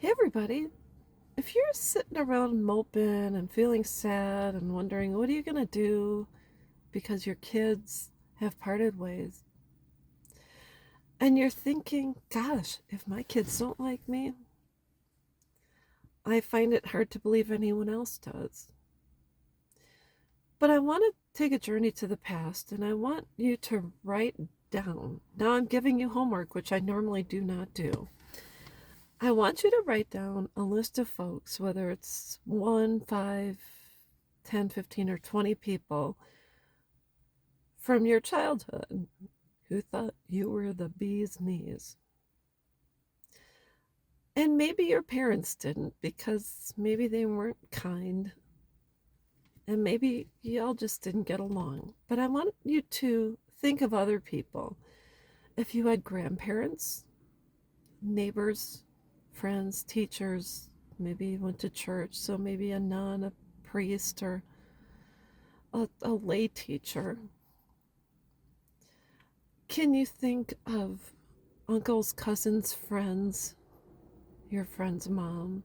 Hey everybody, if you're sitting around moping and feeling sad and wondering what are you going to do because your kids have parted ways, and you're thinking, gosh, if my kids don't like me, I find it hard to believe anyone else does. But I want to take a journey to the past and I want you to write down. Now I'm giving you homework, which I normally do not do. I want you to write down a list of folks, whether it's 1, 5, 10, 15, or 20 people from your childhood who thought you were the bee's knees. And maybe your parents didn't because maybe they weren't kind and maybe y'all just didn't get along. But I want you to think of other people. If you had grandparents, neighbors, friends, teachers, maybe you went to church, so maybe a nun, a priest, or a lay teacher. Can you think of uncles, cousins, friends, your friend's mom,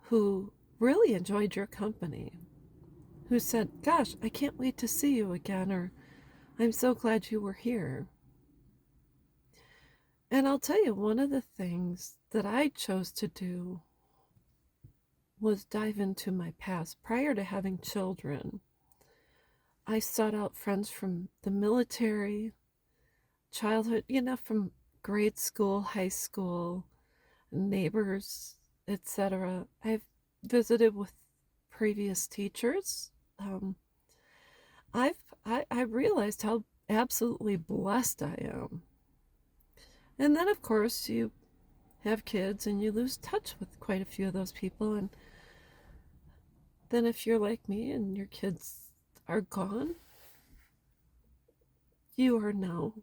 who really enjoyed your company, who said, gosh, I can't wait to see you again, or I'm so glad you were here. And I'll tell you, one of the things that I chose to do was dive into my past. Prior to having children, I sought out friends from the military, childhood, from grade school, high school, neighbors, etc. I've visited with previous teachers. Um, I realized how absolutely blessed I am. And then, of course, you have kids and you lose touch with quite a few of those people. And then, if you're like me and your kids are gone, you are now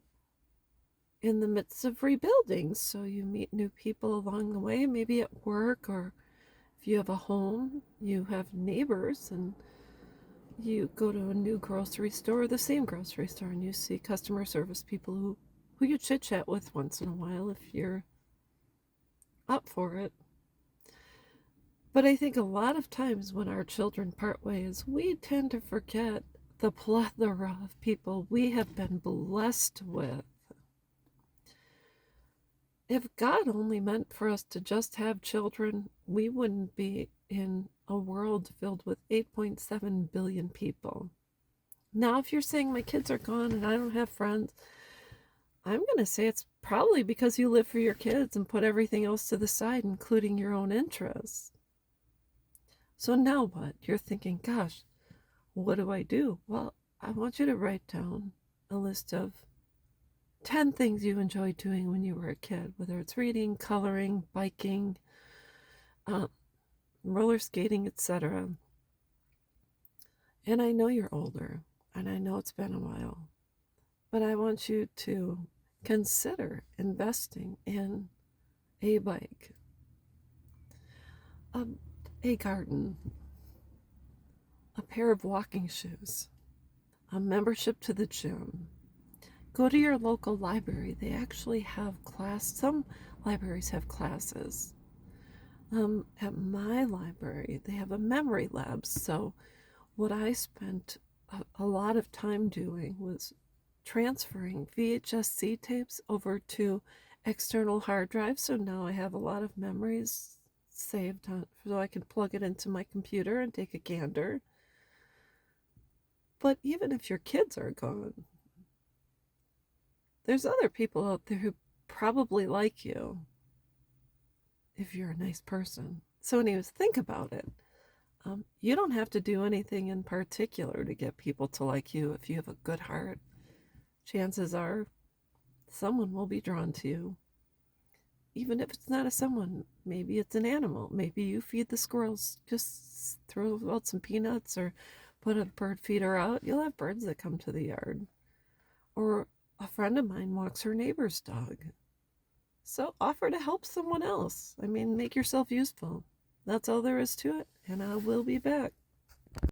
in the midst of rebuilding. So you meet new people along the way, maybe at work, or if you have a home, you have neighbors, and you go to a new grocery store or the same grocery store and you see customer service people who you chit chat with once in a while if you're up for it. But I think a lot of times when our children part ways, we tend to forget the plethora of people we have been blessed with. If God only meant for us to just have children, we wouldn't be in a world filled with 8.7 billion people. Now, if you're saying my kids are gone and I don't have friends, I'm going to say it's probably because you live for your kids and put everything else to the side, including your own interests. So now what? You're thinking, gosh, what do I do? Well, I want you to write down a list of 10 things you enjoyed doing when you were a kid, whether it's reading, coloring, biking, uh, roller skating, etc. And I know you're older, and I know it's been a while, but I want you to consider investing in a bike, a, a garden, a pair of walking shoes, a membership to the gym. Go to your local library. They actually have some libraries have classes. At my library, they have a memory lab. So what I spent a lot of time doing was transferring VHS-C tapes over to external hard drives. So now I have a lot of memories saved on, so I can plug it into my computer and take a gander. But even if your kids are gone, there's other people out there who probably like you if you're a nice person. So anyways, think about it. You don't have to do anything in particular to get people to like you if you have a good heart. Chances are someone will be drawn to you. Even if it's not a someone, maybe it's an animal. Maybe you feed the squirrels, just throw out some peanuts or put a bird feeder out. You'll have birds that come to the yard. Or a friend of mine walks her neighbor's dog. So offer to help someone else. I mean, make yourself useful. That's all there is to it, and I will be back.